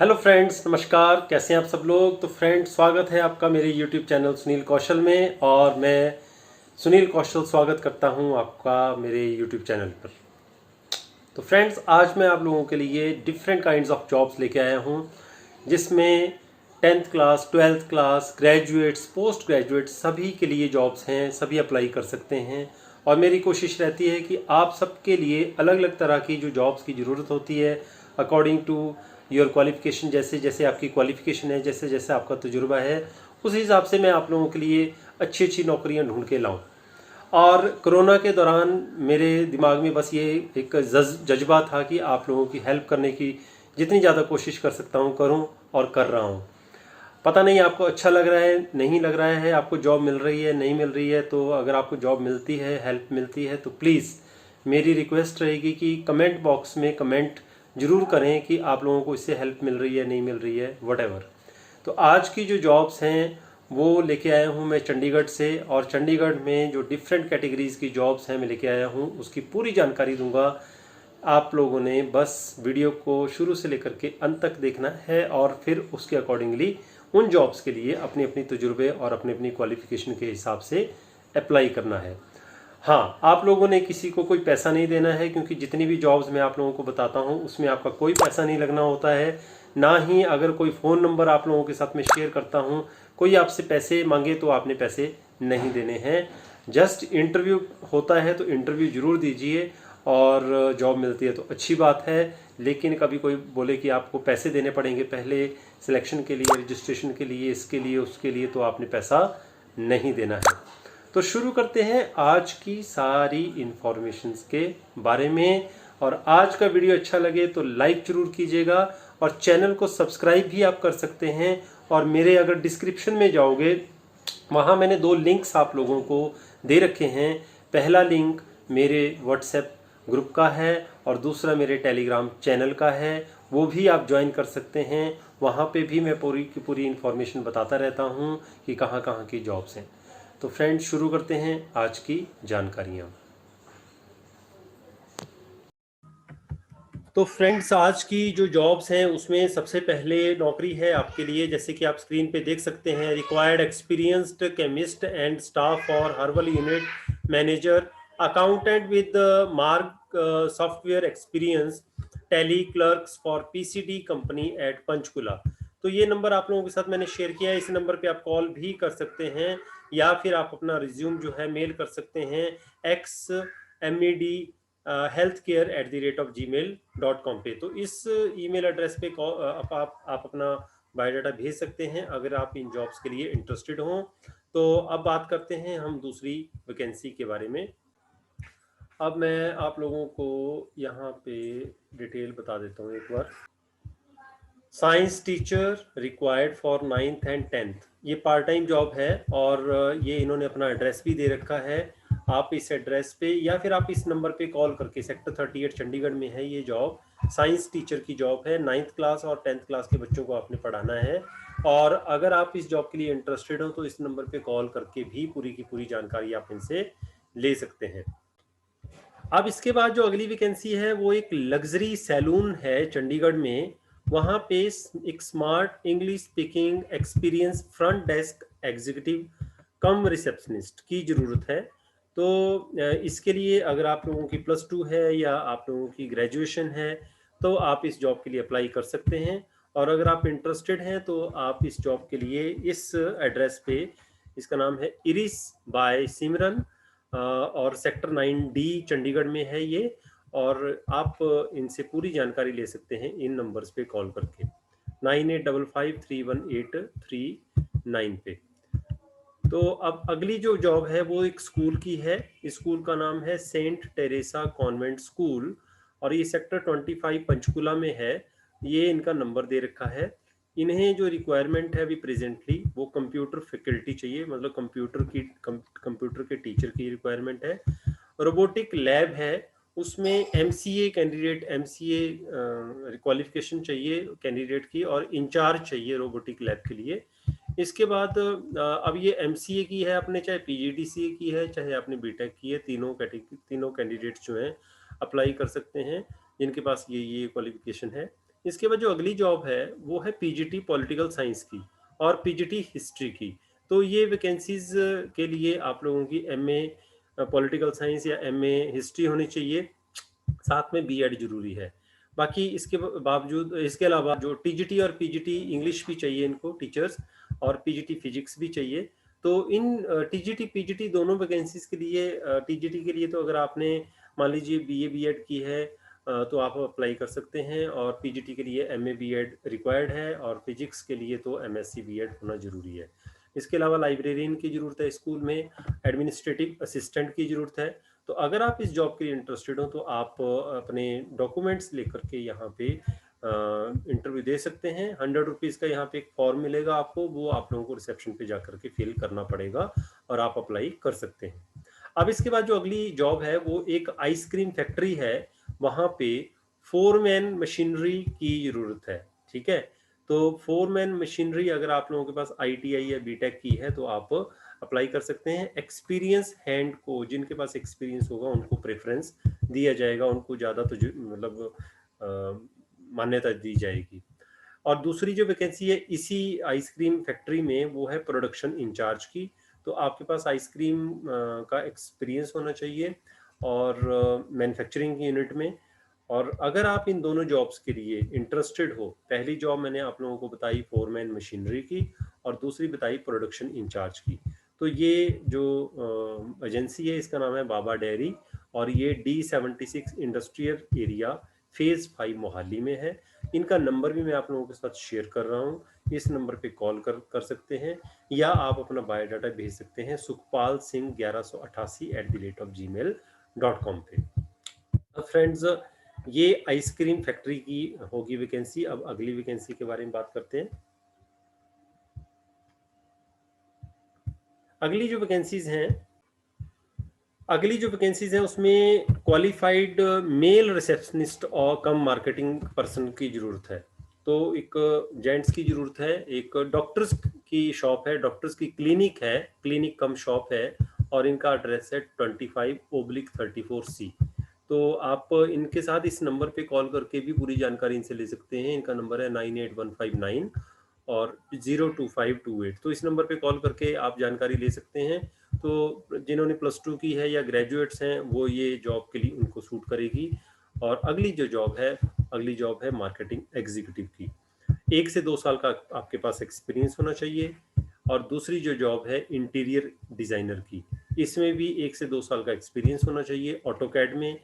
Hello friends, नमस्कार। कैसे हैं आप सब लोग। तो फ्रेंड्स, स्वागत है आपका मेरे यूट्यूब चैनल सुनील कौशल में। और मैं सुनील कौशल स्वागत करता हूं आपका मेरे यूट्यूब चैनल पर। तो फ्रेंड्स, आज मैं आप लोगों के लिए डिफरेंट काइंड्स ऑफ जॉब्स लेके आया हूं, जिसमें 10th class, 12th class, graduates, post graduates सभी के लिए जॉब्स हैं। सभी अप्लाई कर सकते हैं। और मेरी कोशिश रहती है कि आप सबके लिए अलग अलग तरह की जो जॉब्स की ज़रूरत होती है, अकॉर्डिंग टू योर क्वालिफिकेशन, जैसे जैसे आपकी क्वालिफिकेशन है, जैसे जैसे आपका तजुर्बा है, उस हिसाब से मैं आप लोगों के लिए अच्छी अच्छी नौकरियां ढूंढ के लाऊं। और कोरोना के दौरान मेरे दिमाग में बस ये एक जज्बा था कि आप लोगों की हेल्प करने की जितनी ज़्यादा कोशिश कर सकता हूँ करूँ, और कर रहा हूँ। पता नहीं आपको अच्छा लग रहा है, नहीं लग रहा है, आपको जॉब मिल रही है, नहीं मिल रही है। तो अगर आपको जॉब मिलती है, हेल्प मिलती है, तो प्लीज़ मेरी रिक्वेस्ट रहेगी कि कमेंट बॉक्स में कमेंट जरूर करें कि आप लोगों को इससे हेल्प मिल रही है, नहीं मिल रही है, वट। तो आज की जो जॉब्स हैं वो लेके आया हूँ मैं चंडीगढ़ से। और चंडीगढ़ में जो डिफरेंट कैटेगरीज की जॉब्स हैं मैं लेके आया हूँ, उसकी पूरी जानकारी दूंगा। आप लोगों ने बस वीडियो को शुरू से लेकर के अंत तक देखना है, और फिर उसके अकॉर्डिंगली उन जॉब्स के लिए अपनी अपनी तजुर्बे और अपनी अपनी क्वालिफिकेशन के हिसाब से अप्लाई करना है। हाँ, आप लोगों ने किसी को कोई पैसा नहीं देना है, क्योंकि जितनी भी जॉब्स मैं आप लोगों को बताता हूँ उसमें आपका कोई पैसा नहीं लगना होता है। ना ही अगर कोई फ़ोन नंबर आप लोगों के साथ में शेयर करता हूँ, कोई आपसे पैसे मांगे तो आपने पैसे नहीं देने हैं। जस्ट इंटरव्यू होता है तो इंटरव्यू ज़रूर दीजिए, और जॉब मिलती है तो अच्छी बात है। लेकिन कभी कोई बोले कि आपको पैसे देने पड़ेंगे पहले सिलेक्शन के लिए, रजिस्ट्रेशन के लिए, इसके लिए, उसके लिए, तो आपने पैसा नहीं देना है। तो शुरू करते हैं आज की सारी इंफॉर्मेशंस के बारे में। और आज का वीडियो अच्छा लगे तो लाइक जरूर कीजिएगा, और चैनल को सब्सक्राइब भी आप कर सकते हैं। और मेरे अगर डिस्क्रिप्शन में जाओगे, वहाँ मैंने 2 लिंक्स आप लोगों को दे रखे हैं। पहला लिंक मेरे व्हाट्सएप ग्रुप का है, और दूसरा मेरे टेलीग्राम चैनल का है। वो भी आप ज्वाइन कर सकते हैं। वहाँ पे भी मैं पूरी की पूरी इन्फॉर्मेशन बताता रहता हूँ कि कहाँ कहाँ की जॉब्स हैं। तो फ्रेंड्स, शुरू करते हैं आज की जानकारियाँ। तो फ्रेंड्स, आज की जो जॉब्स हैं उसमें सबसे पहले नौकरी है आपके लिए, जैसे कि आप स्क्रीन पे देख सकते हैं, required experienced chemist and staff for herbal unit manager, accountant with mark software experience, tally clerks for PCD company at Panchkula. तो ये नंबर आप लोगों के साथ मैंने शेयर किया है। इस नंबर पे आप कॉल भी कर सकते हैं, या फिर आप अपना रिज्यूम जो है मेल कर सकते हैं xmed healthcare@gmail.com पे। तो इस ईमेल एड्रेस पे आप अपना बायोडाटा भेज सकते हैं अगर आप इन जॉब्स के लिए इंटरेस्टेड हों। तो अब बात करते हैं हम दूसरी वैकेंसी के बारे में। अब मैं आप लोगों को यहाँ पे डिटेल बता देता हूँ एक बार। Science teacher required for 9th and 10th, ये पार्ट टाइम जॉब है। और ये इन्होंने अपना एड्रेस भी दे रखा है। आप इस एड्रेस पे या फिर आप इस नंबर पे कॉल करके, सेक्टर 38 चंडीगढ़ में है ये जॉब। साइंस टीचर की जॉब है। 9th क्लास और 10th क्लास के बच्चों को आपने पढ़ाना है। और अगर आप इस जॉब के लिए इंटरेस्टेड हो तो इस नंबर पे कॉल करके भी पूरी की पूरी जानकारी आप इनसे ले सकते हैं। अब इसके बाद जो अगली वैकेंसी है वो एक लग्जरी सैलून है चंडीगढ़ में। वहाँ पे एक smart English speaking experience front desk executive cum receptionist की ज़रूरत है। तो इसके लिए अगर आप लोगों की +2 है या आप लोगों की ग्रेजुएशन है तो आप इस जॉब के लिए अप्लाई कर सकते हैं। और अगर आप इंटरेस्टेड हैं तो आप इस जॉब के लिए इस एड्रेस पे, इसका नाम है इरिस बाय सिमरन, और सेक्टर 9D चंडीगढ़ में है ये। और आप इनसे पूरी जानकारी ले सकते हैं इन नंबर्स पे कॉल करके, 9855318339 पे। तो अब अगली जो जॉब है वो एक स्कूल की है। स्कूल का नाम है सेंट टेरेसा कॉन्वेंट स्कूल, और ये सेक्टर 25 पंचकुला में है। ये इनका नंबर दे रखा है। इन्हें जो रिक्वायरमेंट है अभी प्रेजेंटली वो कंप्यूटर फैकल्टी चाहिए, मतलब कंप्यूटर के टीचर की रिक्वायरमेंट है। रोबोटिक लैब है, उसमें एमसीए कैंडिडेट, एमसीए क्वालिफिकेशन चाहिए कैंडिडेट की, और इंचार्ज चाहिए रोबोटिक लैब के लिए। इसके बाद अब ये एमसीए की है आपने, चाहे पीजीडीसीए की है, चाहे आपने बीटेक की है, तीनों कैंडिडेट्स जो हैं अप्लाई कर सकते हैं जिनके पास ये क्वालिफिकेशन है। इसके बाद जो अगली जॉब है वो है पीजीटी पॉलिटिकल साइंस की और पीजीटी हिस्ट्री की। तो ये वैकेंसीज के लिए आप लोगों की एमए पॉलिटिकल साइंस या एमए हिस्ट्री होनी चाहिए, साथ में बीएड जरूरी है। बाकी इसके बावजूद, इसके अलावा जो टीजीटी और पीजीटी इंग्लिश भी चाहिए इनको टीचर्स, और पीजीटी फिजिक्स भी चाहिए। तो इन टीजीटी पीजीटी दोनों वैकेंसीज के लिए, टीजीटी के लिए तो अगर आपने मान लीजिए बीए बीएड की है तो आप अप्लाई कर सकते हैं, और पीजीटी के लिए एमए बीएड रिक्वायर्ड है, और फिजिक्स के लिए तो एमएससी बीएड होना जरूरी है। इसके अलावा लाइब्रेरियन की जरूरत है स्कूल में, एडमिनिस्ट्रेटिव असिस्टेंट की जरूरत है। तो अगर आप इस जॉब के लिए इंटरेस्टेड हो तो आप अपने डॉक्यूमेंट्स लेकर के यहाँ पे इंटरव्यू दे सकते हैं। 100 रुपीज़ का यहाँ पे एक फॉर्म मिलेगा आपको, वो आप लोगों को रिसेप्शन पे जा करके फिल करना पड़ेगा और आप अप्लाई कर सकते हैं। अब इसके बाद जो अगली जॉब है वो एक आइसक्रीम फैक्ट्री है, वहाँ पे फोरमैन मशीनरी की जरूरत है। ठीक है, तो फोरमैन मशीनरी अगर आप लोगों के पास आईटीआई या बीटेक की है तो आप अप्लाई कर सकते हैं। एक्सपीरियंस हैंड को, जिनके पास एक्सपीरियंस होगा उनको प्रेफरेंस दिया जाएगा, उनको ज़्यादा तो मतलब मान्यता दी जाएगी। और दूसरी जो वैकेंसी है इसी आइसक्रीम फैक्ट्री में वो है प्रोडक्शन इंचार्ज की। तो आपके पास आइसक्रीम का एक्सपीरियंस होना चाहिए और मैन्युफैक्चरिंग यूनिट में। और अगर आप इन दोनों जॉब्स के लिए इंटरेस्टेड हो, पहली जॉब मैंने आप लोगों को बताई फोरमैन मशीनरी की, और दूसरी बताई प्रोडक्शन इंचार्ज की। तो ये जो एजेंसी है इसका नाम है बाबा डेयरी, और ये D76 industrial area phase 5 Mohali में है। इनका नंबर भी मैं आप लोगों के साथ शेयर कर रहा हूँ, इस नंबर पे कॉल कर सकते हैं, या आप अपना बायोडाटा भेज सकते हैं सुखपाल सिंह 1188@gmail.com पे। अब फ्रेंड्स, ये आइसक्रीम फैक्ट्री की होगी वैकेंसी। अब अगली वैकेंसी के बारे में बात करते हैं। अगली जो वैकेंसीज हैं उसमें क्वालिफाइड मेल रिसेप्शनिस्ट और कम मार्केटिंग पर्सन की जरूरत है। तो एक जेंट्स की जरूरत है, एक डॉक्टर्स की शॉप है, डॉक्टर्स की क्लिनिक है, क्लिनिक कम शॉप है, और इनका एड्रेस है 25/34C। तो आप इनके साथ इस नंबर पे कॉल करके भी पूरी जानकारी इनसे ले सकते हैं। इनका नंबर है 98159 और 02528। तो इस नंबर पे कॉल करके आप जानकारी ले सकते हैं। तो जिन्होंने +2 की है या ग्रेजुएट्स हैं वो ये जॉब के लिए उनको सूट करेगी। और अगली जॉब है मार्केटिंग एग्जीक्यूटिव की। 1 से 2 साल का आपके पास एक्सपीरियंस होना चाहिए। और दूसरी जो जॉब है इंटीरियर डिजाइनर की, इसमें भी 1 से 2 साल का एक्सपीरियंस होना चाहिए, ऑटोकैड में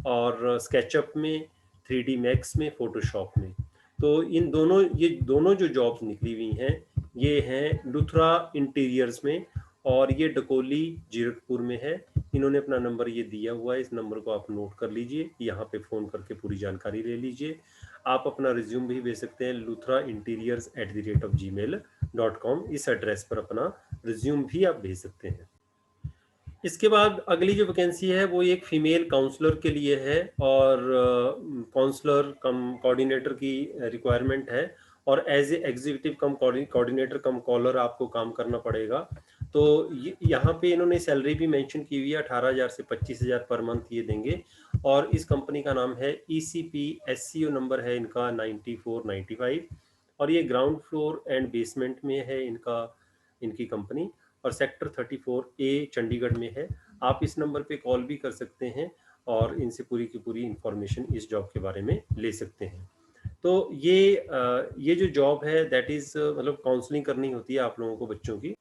और स्केचअप में, 3D मैक्स में, फोटोशॉप में। तो ये दोनों जो जॉब्स निकली हुई हैं ये हैं लुथरा इंटीरियर्स में, और ये डकोली जीरकपुर में है। इन्होंने अपना नंबर ये दिया हुआ है, इस नंबर को आप नोट कर लीजिए, यहाँ पे फ़ोन करके पूरी जानकारी ले लीजिए। आप अपना रिज्यूम भी भेज सकते हैं luthrainteriors@gmail.com। इस एड्रेस पर अपना रिज्यूम भी आप भेज सकते हैं। इसके बाद अगली जो वैकेंसी है वो एक फीमेल काउंसलर के लिए है, और काउंसलर कम कोऑर्डिनेटर की रिक्वायरमेंट है, और as a executive cum coordinator cum caller आपको काम करना पड़ेगा। तो यहाँ पे इन्होंने सैलरी भी मेंशन की हुई है, 18,000 से 25,000 पर मंथ ये देंगे। और इस कंपनी का नाम है ECP, SCO नंबर है इनका 9495, और ये ग्राउंड फ्लोर एंड बेसमेंट में है इनकी कंपनी, और सेक्टर 34A चंडीगढ़ में है। आप इस नंबर पे कॉल भी कर सकते हैं और इनसे पूरी की पूरी इंफॉर्मेशन इस जॉब के बारे में ले सकते हैं। तो ये जो जॉब है दैट इज मतलब काउंसलिंग करनी होती है आप लोगों को बच्चों की।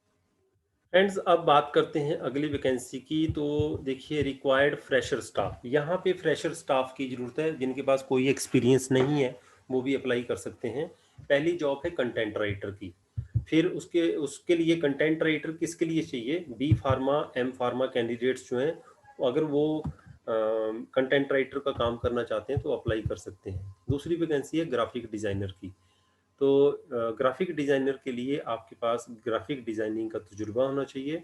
फ्रेंड्स, अब बात करते हैं अगली वैकेंसी की। तो देखिए, रिक्वायर्ड फ्रेशर स्टाफ, यहाँ पे फ्रेशर स्टाफ की ज़रूरत है, जिनके पास कोई एक्सपीरियंस नहीं है वो भी अप्लाई कर सकते हैं। पहली जॉब है कंटेंट राइटर की। फिर उसके उसके लिए कंटेंट राइटर किसके लिए चाहिए? B pharma, M pharma candidates जो हैं, अगर वो कंटेंट राइटर का काम करना चाहते हैं तो अप्लाई कर सकते हैं। दूसरी वैकेंसी है ग्राफिक डिज़ाइनर की। तो ग्राफिक डिज़ाइनर के लिए आपके पास ग्राफिक डिज़ाइनिंग का तजुर्बा होना चाहिए,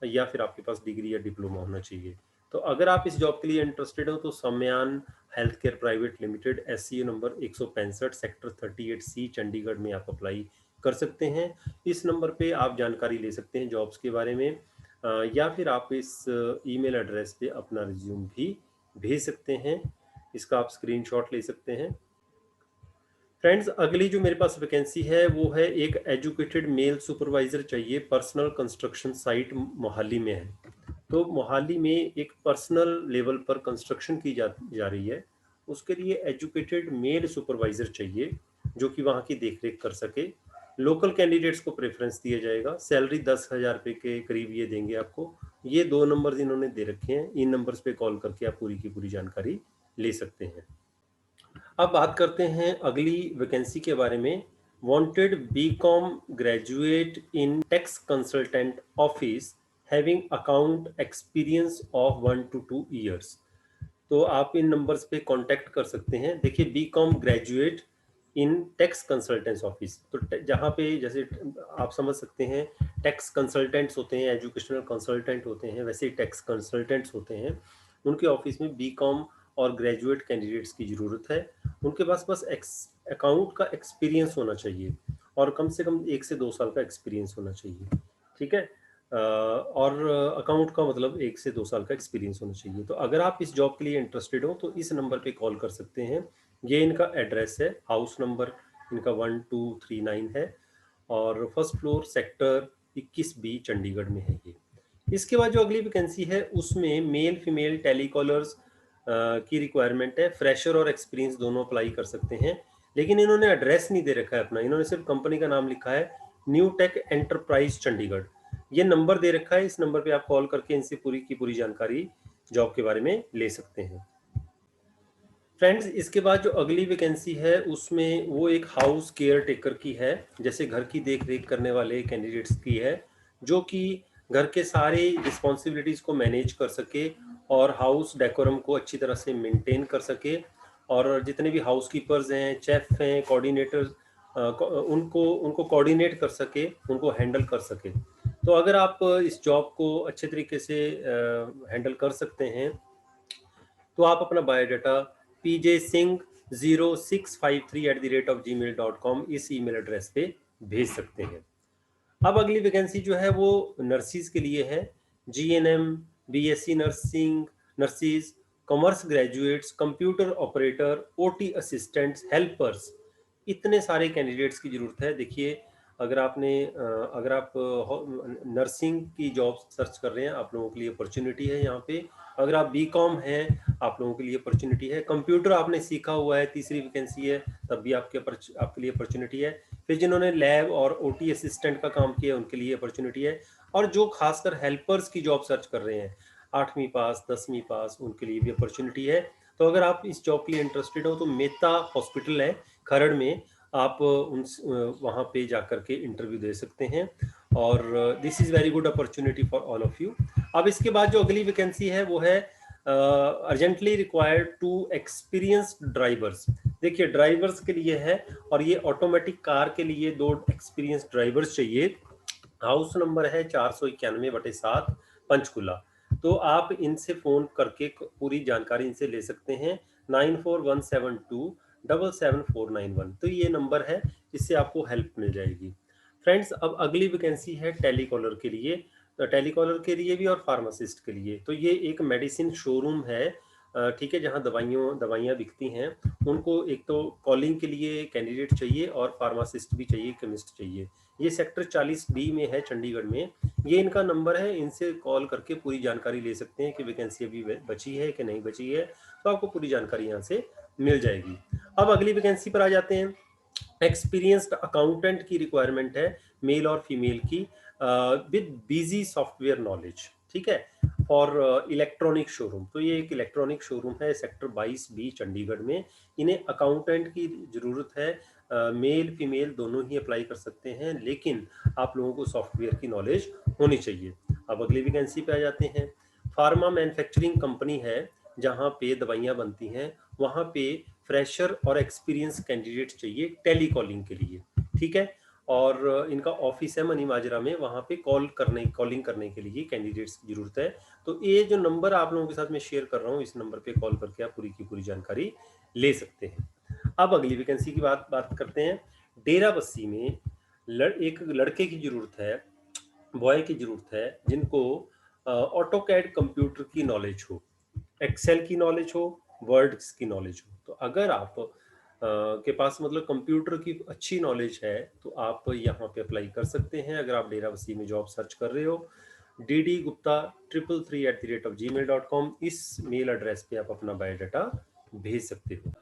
या फिर आपके पास डिग्री या डिप्लोमा होना चाहिए। तो अगर आप इस जॉब के लिए इंटरेस्टेड हो तो Samyan health care private limited, SCU number 165, sector 38C Chandigarh में आप अप्लाई कर सकते हैं। इस नंबर पे आप जानकारी ले सकते हैं जॉब्स के बारे में, या फिर आप इस ईमेल एड्रेस पे अपना रिज्यूम भी भेज सकते हैं। इसका आप स्क्रीनशॉट ले सकते हैं। फ्रेंड्स, अगली जो मेरे पास वैकेंसी है वो है एक एजुकेटेड मेल सुपरवाइजर चाहिए, पर्सनल कंस्ट्रक्शन साइट मोहाली में है। तो मोहाली में एक पर्सनल लेवल पर कंस्ट्रक्शन की जा रही है। उसके लिए एजुकेटेड मेल सुपरवाइजर चाहिए जो कि वहाँ की देखरेख कर सके। लोकल कैंडिडेट्स को प्रेफरेंस दिया जाएगा। सैलरी 10,000 रुपये के करीब ये देंगे आपको। ये 2 नंबर इन्होंने दे रखे हैं, इन नंबर्स पे कॉल करके आप पूरी की पूरी जानकारी ले सकते हैं। अब बात करते हैं अगली वैकेंसी के बारे में। Wanted BCom graduate in tax consultant office having account experience of 1 to 2 years। तो आप इन नंबर्स पे कांटेक्ट कर सकते हैं। देखिए, BCom graduate in tax consultants office, तो जहाँ पे जैसे आप समझ सकते हैं टैक्स कंसल्टेंट्स होते हैं, एजुकेशनल कंसल्टेंट होते हैं, वैसे ही टैक्स कंसल्टेंट्स होते हैं। उनके ऑफिस में बीकॉम और ग्रेजुएट कैंडिडेट्स की ज़रूरत है। उनके पास बस अकाउंट का एक्सपीरियंस होना चाहिए और कम से कम 1 से 2 साल का एक्सपीरियंस होना चाहिए। ठीक है। और अकाउंट का मतलब 1 से 2 साल का एक्सपीरियंस होना चाहिए। तो अगर आप इस जॉब के लिए इंटरेस्टेड हो तो इस नंबर पे कॉल कर सकते हैं। ये इनका एड्रेस है, हाउस नंबर इनका 1239 है और first floor sector 21B Chandigarh में है ये। इसके बाद जो अगली वैकेंसी है उसमें मेल फीमेल टेलीकॉलर्स की रिक्वायरमेंट है। फ्रेशर और एक्सपीरियंस दोनों अप्लाई कर सकते हैं, लेकिन इन्होंने एड्रेस नहीं दे रखा है अपना। इन्होंने सिर्फ कंपनी का नाम लिखा है, न्यू टेक एंटरप्राइज चंडीगढ़। ये नंबर दे रखा है, इस नंबर पे आप कॉल करके इनसे पूरी की पूरी जानकारी जॉब के बारे में ले सकते हैं। फ्रेंड्स, इसके बाद जो अगली वैकेंसी है उसमें वो एक हाउस केयर टेकर की है, जैसे घर की देख रेख करने वाले कैंडिडेट्स की है, जो कि घर के सारे रिस्पॉन्सिबिलिटीज को मैनेज कर सके और हाउस डेकोरम को अच्छी तरह से मेंटेन कर सके, और जितने भी हाउस कीपर्स हैं, शेफ हैं, कोऑर्डिनेटर्स, उनको उनको कोऑर्डिनेट कर सके, उनको हैंडल कर सके। तो अगर आप इस जॉब को अच्छे तरीके से हैंडल कर सकते हैं तो आप अपना बायोडाटा pjsingh0653@gmail.com इस ईमेल एड्रेस पे भेज सकते हैं। अब अगली वैकेंसी जो है वो नर्सिस के लिए है। GNM, BSc nursing, nurses, commerce graduates, computer operator, OT assistants, helpers, इतने सारे कैंडिडेट्स की ज़रूरत है। देखिए, अगर आप नर्सिंग की जॉब सर्च कर रहे हैं, आप लोगों के लिए अपॉर्चुनिटी है यहाँ पे। अगर आप बीकॉम हैं, आप लोगों के लिए अपॉर्चुनिटी है। कंप्यूटर आपने सीखा हुआ है, तीसरी वैकेंसी है, तब भी आपके लिए अपॉर्चुनिटी है। फिर जिन्होंने लैब और ओटी असिस्टेंट का काम किया उनके लिए अपॉर्चुनिटी है, और जो खासकर हेल्पर्स की जॉब सर्च कर रहे हैं, 8वीं पास 10वीं पास, उनके लिए भी अपॉर्चुनिटी है। तो अगर आप इस जॉब के लिए इंटरेस्टेड हो तो मेहता हॉस्पिटल है खरड़ में, आप वहाँ पे जा कर के इंटरव्यू दे सकते हैं, और this is very good opportunity for all of you. अब इसके बाद जो अगली वैकेंसी है वो है urgently required to experienced drivers. देखिए, ड्राइवर्स के लिए है, और ये ऑटोमेटिक कार के लिए 2 एक्सपीरियंस ड्राइवर्स चाहिए। हाउस नंबर है 491/7 पंचकुला। तो आप इनसे फ़ोन करके पूरी जानकारी इनसे ले सकते हैं, 9417277491। तो ये नंबर है, इससे आपको हेल्प मिल जाएगी। फ्रेंड्स, अब अगली वैकेंसी है टेलीकॉलर के लिए। तो टेलीकॉलर के लिए भी और फार्मासिस्ट के लिए। तो ये एक मेडिसिन शोरूम है, ठीक है, जहाँ दवाइयाँ बिकती हैं। उनको एक तो कॉलिंग के लिए कैंडिडेट चाहिए और फार्मासिस्ट भी चाहिए, केमिस्ट चाहिए। ये सेक्टर 40B में है चंडीगढ़ में। ये इनका नंबर है, इनसे कॉल करके पूरी जानकारी ले सकते हैं कि वैकेंसी अभी बची है कि नहीं बची है। तो आपको पूरी जानकारी यहाँ से मिल जाएगी। अब अगली वैकेंसी पर आ जाते हैं। एक्सपीरियंस्ड अकाउंटेंट की रिक्वायरमेंट है, मेल और फीमेल की, विद बिजी सॉफ्टवेयर नॉलेज। ठीक है, फॉर इलेक्ट्रॉनिक शोरूम। तो ये एक इलेक्ट्रॉनिक शोरूम है सेक्टर 22B चंडीगढ़ में। इन्हें अकाउंटेंट की ज़रूरत है। मेल फीमेल दोनों ही अप्लाई कर सकते हैं, लेकिन आप लोगों को सॉफ्टवेयर की नॉलेज होनी चाहिए। अब अगली वैकेंसी पे आ जाते हैं। फार्मा मैन्युफैक्चरिंग कंपनी है जहाँ पे दवाइयाँ बनती हैं, वहाँ पे फ्रेशर और एक्सपीरियंस कैंडिडेट चाहिए टेलीकॉलिंग के लिए। ठीक है, और इनका ऑफिस है मनी माजरा में, वहाँ पे कॉलिंग करने के लिए कैंडिडेट्स की जरूरत है। तो ये जो नंबर आप लोगों के साथ मैं शेयर कर रहा हूँ, इस नंबर पे कॉल करके आप पूरी की पूरी जानकारी ले सकते हैं। अब अगली वैकेंसी की बात करते हैं। डेरा बस्सी में एक लड़के की जरूरत है, बॉय की जरूरत है, जिनको ऑटो कैड कंप्यूटर की नॉलेज हो, एक्सेल की नॉलेज हो, वर्ड्स की नॉलेज हो। तो अगर आप के पास मतलब कंप्यूटर की अच्छी नॉलेज है तो आप यहाँ पे अप्लाई कर सकते हैं। अगर आप डेराबस्सी में जॉब सर्च कर रहे हो, ddgupta333@gmail.com इस मेल एड्रेस पे आप अपना बायोडाटा भेज सकते हो।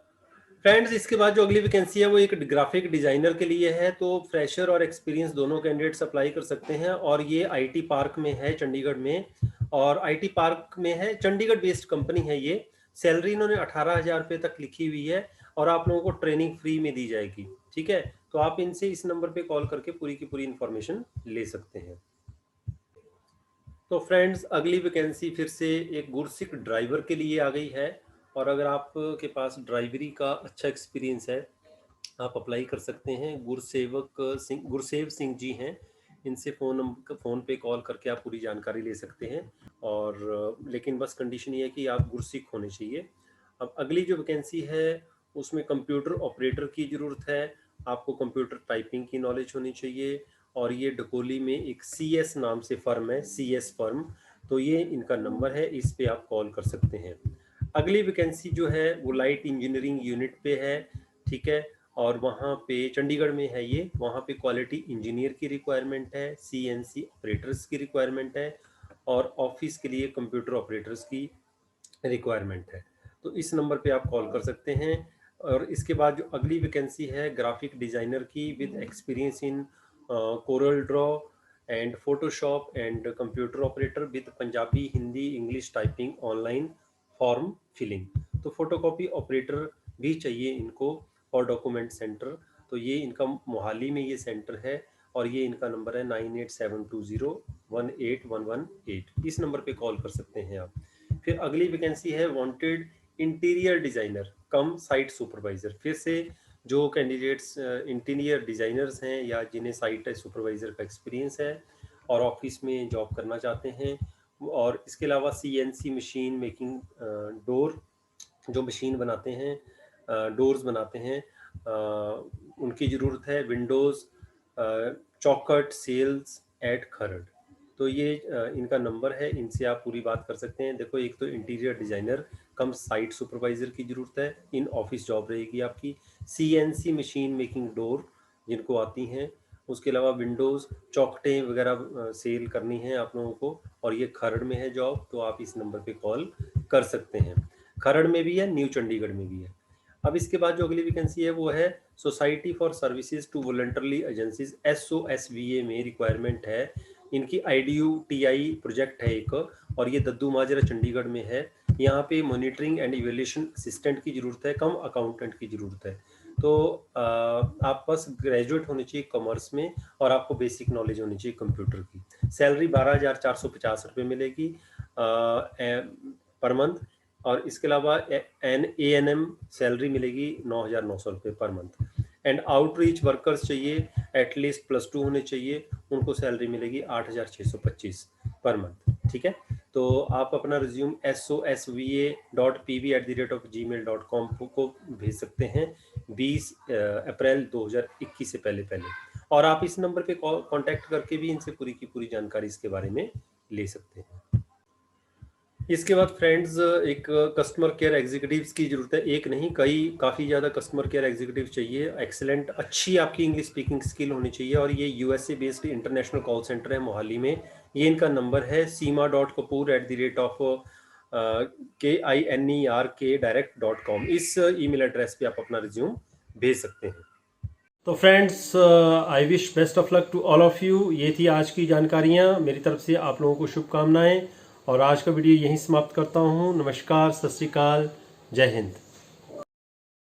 फ्रेंड्स, इसके बाद जो अगली वैकेंसी है वो एक ग्राफिक डिजाइनर के लिए है। तो फ्रेशर और एक्सपीरियंस दोनों कैंडिडेट्स अप्लाई कर सकते हैं और ये आईटी पार्क में है चंडीगढ़ में, और आईटी पार्क में है, चंडीगढ़ बेस्ड कंपनी है ये। सैलरी इन्होंने 18,000 रुपये तक लिखी हुई है और आप लोगों को ट्रेनिंग फ्री में दी जाएगी। ठीक है, तो आप इनसे इस नंबर पे कॉल करके पूरी की पूरी इंफॉर्मेशन ले सकते हैं। तो फ्रेंड्स, अगली वैकेंसी फिर से एक गुरसिक ड्राइवर के लिए आ गई है, और अगर आपके पास ड्राइवरी का अच्छा एक्सपीरियंस है आप अप्लाई कर सकते हैं। गुरसेव सिंह जी हैं, इनसे फ़ोन पे कॉल करके आप पूरी जानकारी ले सकते हैं। और लेकिन बस कंडीशन ये है कि आप गुरसिक होने चाहिए। अब अगली जो वैकेंसी है उसमें कंप्यूटर ऑपरेटर की ज़रूरत है। आपको कंप्यूटर टाइपिंग की नॉलेज होनी चाहिए, और ये डकोली में एक CS नाम से फर्म है, CS फर्म। तो ये इनका नंबर है, इस पे आप कॉल कर सकते हैं। अगली वैकेंसी जो है वो लाइट इंजीनियरिंग यूनिट पे है। ठीक है, और वहाँ पे चंडीगढ़ में है ये, वहाँ पे क्वालिटी इंजीनियर की रिक्वायरमेंट है, CNC ऑपरेटर्स की रिक्वायरमेंट है, और ऑफिस के लिए कंप्यूटर ऑपरेटर्स की रिक्वायरमेंट है। तो इस नंबर पे आप कॉल कर सकते हैं। और इसके बाद जो अगली वैकेंसी है ग्राफिक डिजाइनर की with experience in Corel draw and Photoshop and computer operator with Punjabi, Hindi, English typing, online form filling. तो फोटोकॉपी ऑपरेटर भी चाहिए इनको, और डॉक्यूमेंट सेंटर। तो ये इनका मोहाली में ये सेंटर है, और ये इनका नंबर है 9872018118। इस नंबर पे कॉल कर सकते हैं आप। फिर अगली वैकेंसी है वांटेड इंटीरियर डिजाइनर कम साइट सुपरवाइजर। फिर से जो कैंडिडेट्स इंटीरियर डिजाइनर्स हैं या जिन्हें साइट सुपरवाइजर का एक्सपीरियंस है और ऑफिस में जॉब करना चाहते हैं, और इसके अलावा CNC मशीन मेकिंग, डोर जो मशीन बनाते हैं, डोर्स बनाते हैं, उनकी ज़रूरत है। विंडोज़, चौखट, सेल्स एट खरड़। तो ये इनका नंबर है, इनसे आप पूरी बात कर सकते हैं। देखो, एक तो इंटीरियर डिज़ाइनर कम साइट सुपरवाइज़र की ज़रूरत है, इन ऑफिस जॉब रहेगी आपकी। CNC मशीन मेकिंग डोर जिनको आती हैं, उसके अलावा विंडोज़, चौखटें वगैरह सेल करनी है आप लोगों को, और ये खरड़ में है जॉब। तो आप इस नंबर पे कॉल कर सकते हैं। खरड़ में भी है, न्यू चंडीगढ़ में भी है। अब इसके बाद जो अगली वैकेंसी है वो है society for services to voluntarily agencies, SOSVA में रिक्वायरमेंट है। इनकी IDUTI प्रोजेक्ट है एक, और ये दद्दू माजरा चंडीगढ़ में है। यहाँ पे मॉनिटरिंग एंड इवेल्यूशन असिस्टेंट की ज़रूरत है, कम अकाउंटेंट की ज़रूरत है। तो आप बस ग्रेजुएट होने चाहिए कॉमर्स में, और आपको बेसिक नॉलेज होनी चाहिए कंप्यूटर की। सैलरी 12,450 रुपये मिलेगी पर मंथ, और इसके अलावा ANM सैलरी मिलेगी 9,900 रुपये per month. And outreach workers चाहिए, एटलीस्ट +2 होने चाहिए, उनको सैलरी मिलेगी 8,625 पर मंथ। ठीक है, तो आप अपना रिज्यूम sosva.pv@gmail.com को भेज सकते हैं 20 अप्रैल 2021 से पहले। और आप इस नंबर पे कांटेक्ट करके भी इनसे पूरी की पूरी जानकारी इसके बारे में ले सकते हैं। इसके बाद फ्रेंड्स, एक कस्टमर केयर एग्जीक्यूटिव्स की ज़रूरत है। एक नहीं, काफ़ी ज़्यादा कस्टमर केयर एग्जीक्यूटिव चाहिए। एक्सेलेंट, अच्छी आपकी इंग्लिश स्पीकिंग स्किल होनी चाहिए, और ये USA based international call centre है मोहाली में। ये इनका नंबर है seema.kapoor@KINERK इस ईमेल एड्रेस पे आप अपना रिज्यूम भेज सकते हैं। तो friends, I wish best of luck to all of you. ये थी आज की जानकारियाँ, मेरी तरफ से आप लोगों को शुभकामनाएं, और आज का वीडियो यहीं समाप्त करता हूँ। नमस्कार, सत श्री अकाल, जय हिंद।